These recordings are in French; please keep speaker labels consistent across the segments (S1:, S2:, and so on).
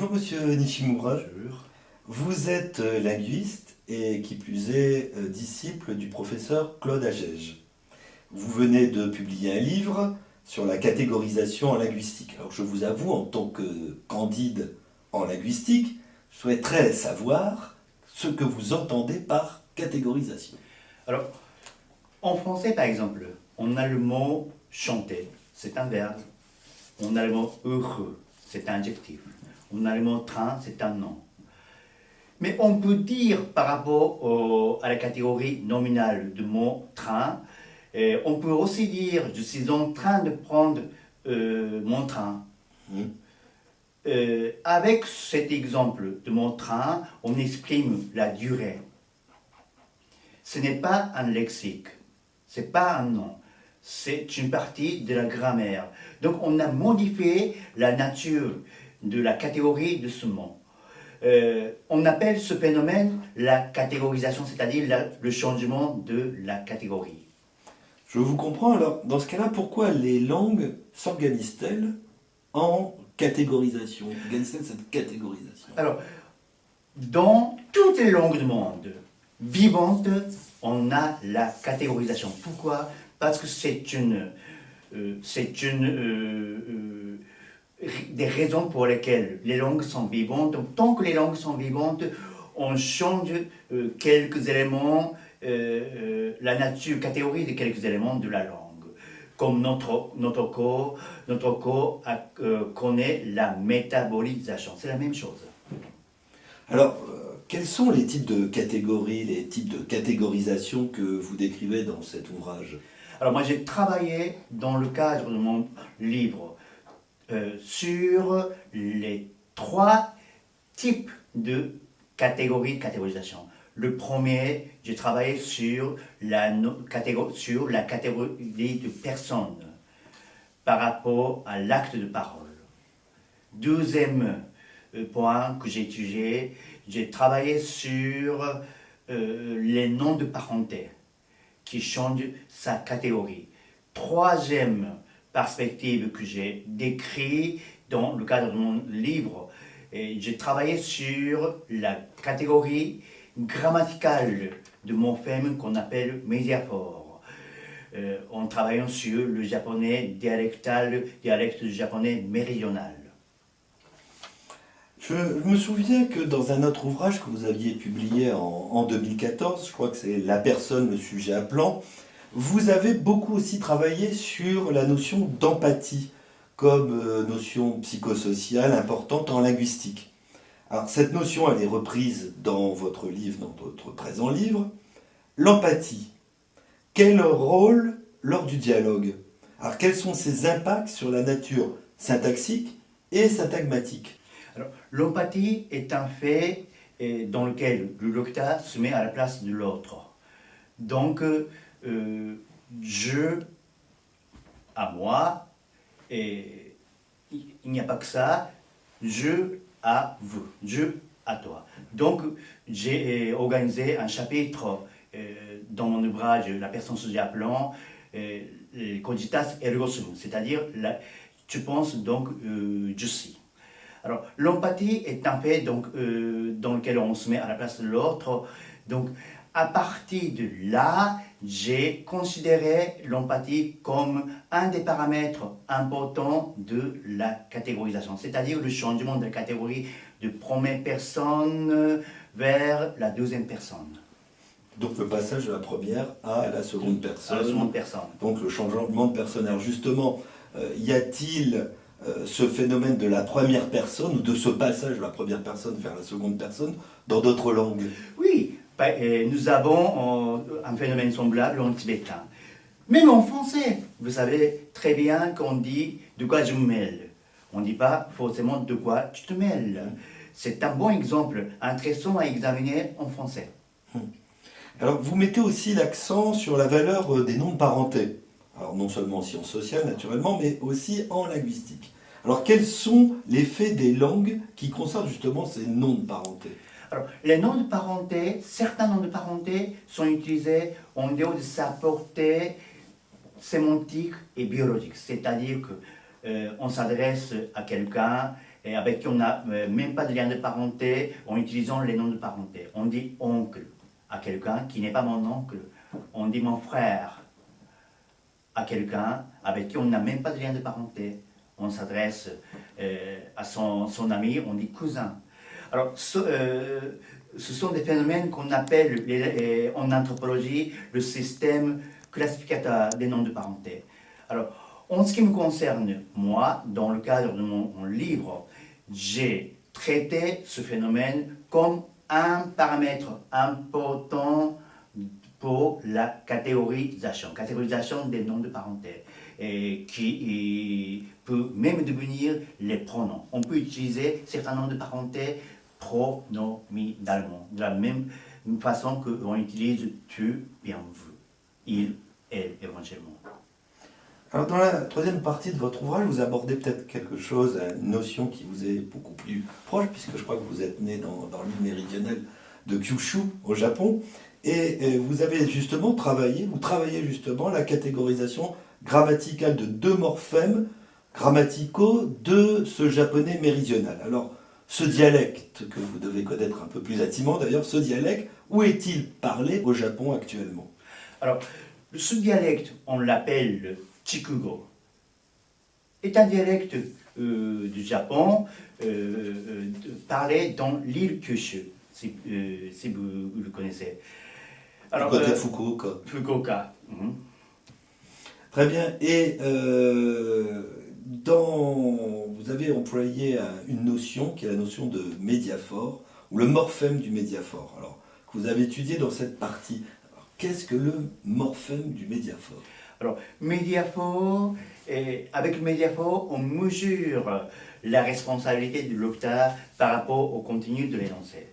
S1: Bonjour Monsieur Nishimura,
S2: Bonjour.
S1: vous êtes linguiste et qui plus est disciple du professeur Claude Agege. Vous venez de publier un livre sur la catégorisation en linguistique. Alors je vous avoue, en tant que candide en linguistique, je souhaiterais savoir ce que vous entendez par catégorisation.
S2: Alors, en français, par exemple, on a le mot chanter, c'est un verbe. On a le mot heureux, c'est un adjectif. On a le mot train, c'est un nom. Mais on peut dire par rapport à la catégorie nominale du mot train, on peut aussi dire je suis en train de prendre mon train.
S1: Hmm.
S2: Avec cet exemple de mon train, on exprime la durée. Ce n'est pas un lexique, ce n'est pas un nom, c'est une partie de la grammaire. Donc on a modifié la nature de la catégorie de ce mot. On appelle ce phénomène la catégorisation, c'est-à-dire le changement de la catégorie.
S1: Je vous comprends. Alors, dans ce cas-là, pourquoi les langues s'organisent-elles en catégorisation? Organisent-elles cette catégorisation?
S2: Alors, dans toutes les langues du monde vivantes, on a la catégorisation. Pourquoi? Parce que des raisons pour lesquelles les langues sont vivantes. Donc, tant que les langues sont vivantes, on change quelques éléments, la nature, catégorie de quelques éléments de la langue. Comme notre corps connaît la métabolisation. C'est la même chose.
S1: Alors, quels sont les types de catégories, les types de catégorisation que vous décrivez dans cet ouvrage?
S2: Alors moi j'ai travaillé dans le cadre de mon livre sur les trois types de catégories de catégorisation. Le premier, j'ai travaillé sur sur la catégorie de personne par rapport à l'acte de parole. Deuxième point que j'ai étudié, j'ai travaillé sur les noms de parenté qui changent sa catégorie. Troisième perspective que j'ai décrite dans le cadre de mon livre, j'ai travaillé sur la catégorie grammaticale de morphèmes qu'on appelle médiaphores, en travaillant sur le japonais dialectal, dialecte du japonais méridional.
S1: Je me souviens que dans un autre ouvrage que vous aviez publié en 2014, je crois que c'est La personne, le sujet appelant, vous avez beaucoup aussi travaillé sur la notion d'empathie comme notion psychosociale importante en linguistique. Alors cette notion, elle est reprise dans votre livre, dans votre présent livre. L'empathie, quel rôle lors du dialogue? Alors quels sont ses impacts sur la nature syntaxique et syntagmatique?
S2: Alors, l'empathie est un fait dans lequel le locuteur se met à la place de l'autre. Donc, je à moi, et il n'y a pas que ça, je à vous, je à toi. Donc, j'ai organisé un chapitre dans mon ouvrage La personne sous appelant Cogitas ergo sum, c'est-à-dire tu penses donc je suis. Alors, l'empathie est un fait donc, dans lequel on se met à la place de l'autre. Donc, à partir de là, j'ai considéré l'empathie comme un des paramètres importants de la catégorisation, c'est-à-dire le changement de la catégorie de première personne vers la deuxième personne.
S1: Donc le passage de la première à la seconde personne.
S2: À la seconde personne.
S1: Donc le changement de personne. Alors justement, y a-t-il ce phénomène de la première personne ou de ce passage de la première personne vers la seconde personne dans d'autres langues?
S2: Oui, nous avons un phénomène semblable en tibétain. Même en français, vous savez très bien qu'on dit de quoi je me mêle. On ne dit pas forcément de quoi tu te mêles. C'est un bon exemple intéressant à examiner en français.
S1: Alors vous mettez aussi l'accent sur la valeur des noms de parenté. Alors non seulement en sciences sociales naturellement, mais aussi en linguistique. Alors quels sont les faits des langues qui concernent justement ces noms de parenté?
S2: Alors, les noms de parenté, certains noms de parenté sont utilisés en dehors de sa portée sémantique et biologique. C'est-à-dire qu'on s'adresse à quelqu'un et avec qui on n'a même pas de lien de parenté en utilisant les noms de parenté. On dit oncle à quelqu'un qui n'est pas mon oncle. On dit mon frère à quelqu'un avec qui on n'a même pas de lien de parenté. On s'adresse à son ami, on dit cousin. Alors, ce sont des phénomènes qu'on appelle en anthropologie le système classificateur des noms de parenté. Alors, en ce qui me concerne, moi, dans le cadre de mon livre, j'ai traité ce phénomène comme un paramètre important pour la catégorisation des noms de parenté, et qui peut même devenir les pronoms. On peut utiliser certains noms de parenté pronominalement, de la même façon qu'on utilise tu, bien vous, il, elle, éventuellement.
S1: Alors dans la troisième partie de votre ouvrage, vous abordez peut-être quelque chose, une notion qui vous est beaucoup plus proche, puisque je crois que vous êtes né dans l'île méridionale de Kyushu, au Japon, et vous avez justement vous travaillez justement la catégorisation grammaticale de deux morphèmes grammaticaux de ce japonais méridional. Alors, ce dialecte, que vous devez connaître un peu plus intimement d'ailleurs, ce dialecte, où est-il parlé au Japon actuellement?
S2: Alors, ce dialecte, on l'appelle le Chikugo, est un dialecte du Japon parlé dans l'île Kyushu, si vous le connaissez.
S1: Alors, du côté de Fukuoka.
S2: Fukuoka.
S1: Très bien. Et vous avez employé une notion qui est la notion de médiaphore, ou le morphème du médiaphore, alors, que vous avez étudié dans cette partie. Alors, qu'est-ce que le morphème du médiaphore?
S2: Alors, médiaphore, avec le médiaphore, on mesure la responsabilité de l'octave par rapport au contenu de l'énoncé.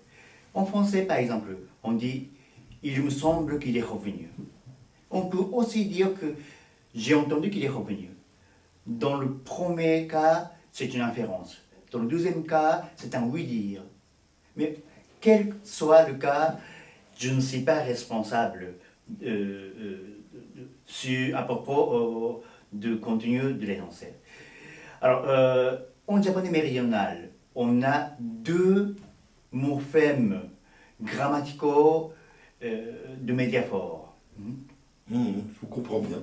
S2: En français, par exemple, on dit « il me semble qu'il est revenu ». On peut aussi dire que « j'ai entendu qu'il est revenu ». Dans le premier cas, c'est une inférence. Dans le deuxième cas, c'est un oui-dire. Mais quel que soit le cas, je ne suis pas responsable à propos du contenu de l'énoncé. Alors, en japonais méridional, on a deux morphèmes grammaticaux de médiaphore.
S1: Je vous comprends bien.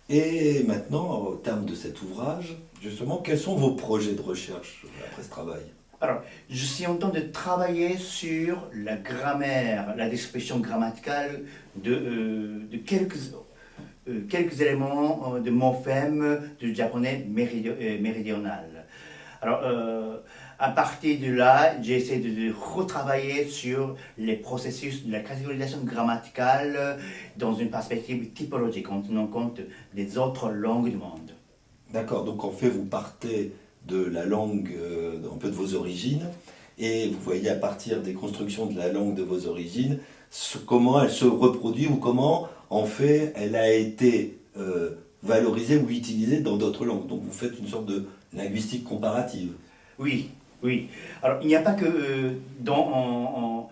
S1: Et maintenant, au terme de cet ouvrage, justement, quels sont vos projets de recherche après ce travail?
S2: Alors, je suis en train de travailler sur la grammaire, la description grammaticale de quelques éléments de morphèmes du japonais méridional. Alors, à partir de là, j'essaie de retravailler sur les processus de la catégorisation grammaticale dans une perspective typologique, en tenant compte des autres langues du monde.
S1: D'accord, donc en fait, vous partez de la langue, un peu de vos origines, et vous voyez à partir des constructions de la langue de vos origines, comment elle se reproduit ou comment, en fait, elle a été valorisée ou utilisée dans d'autres langues. Donc vous faites une sorte de linguistique comparative.
S2: Oui, oui. Alors, il n'y a pas que dans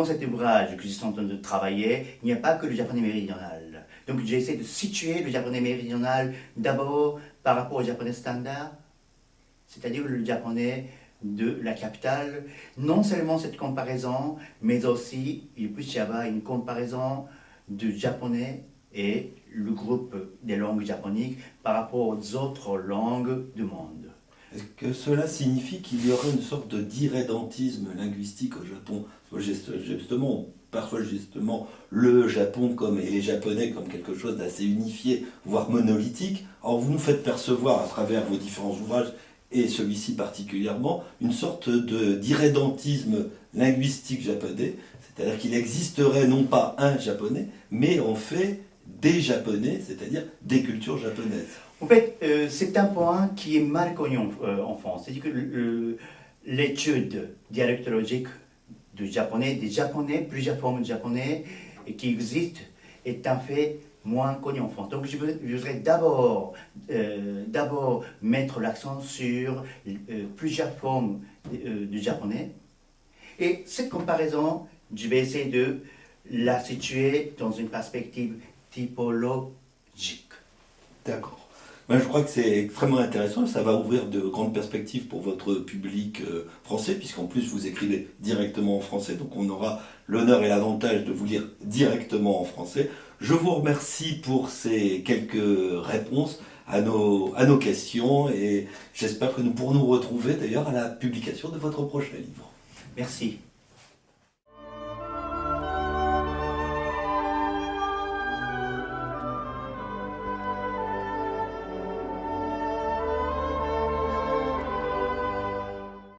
S2: cet ouvrage que je suis en train de travailler, il n'y a pas que le japonais méridional. Donc, j'essaie de situer le japonais méridional d'abord par rapport au japonais standard, c'est-à-dire le japonais de la capitale. Non seulement cette comparaison, mais aussi il peut y avoir une comparaison du japonais et le groupe des langues japoniques par rapport aux autres langues du monde.
S1: Est-ce que cela signifie qu'il y aurait une sorte de d'irrédentisme linguistique au Japon? Justement, on perçoit justement le Japon et les Japonais comme quelque chose d'assez unifié, voire monolithique. Or, vous nous faites percevoir à travers vos différents ouvrages, et celui-ci particulièrement, une sorte d'irrédentisme linguistique japonais, c'est-à-dire qu'il existerait non pas un japonais, mais en fait des japonais, c'est-à-dire des cultures japonaises.
S2: En fait, c'est un point qui est mal connu en France. C'est-à-dire que l'étude dialectologique du japonais, des japonais, plusieurs formes de japonais qui existent, est un fait moins connu en France. Donc je voudrais d'abord mettre l'accent sur plusieurs formes du japonais. Et cette comparaison, je vais essayer de la situer dans une perspective typologique.
S1: D'accord. Ben, je crois que c'est extrêmement intéressant, ça va ouvrir de grandes perspectives pour votre public français, puisqu'en plus vous écrivez directement en français, donc on aura l'honneur et l'avantage de vous lire directement en français. Je vous remercie pour ces quelques réponses à nos questions et j'espère que nous pourrons nous retrouver d'ailleurs à la publication de votre prochain livre.
S2: Merci.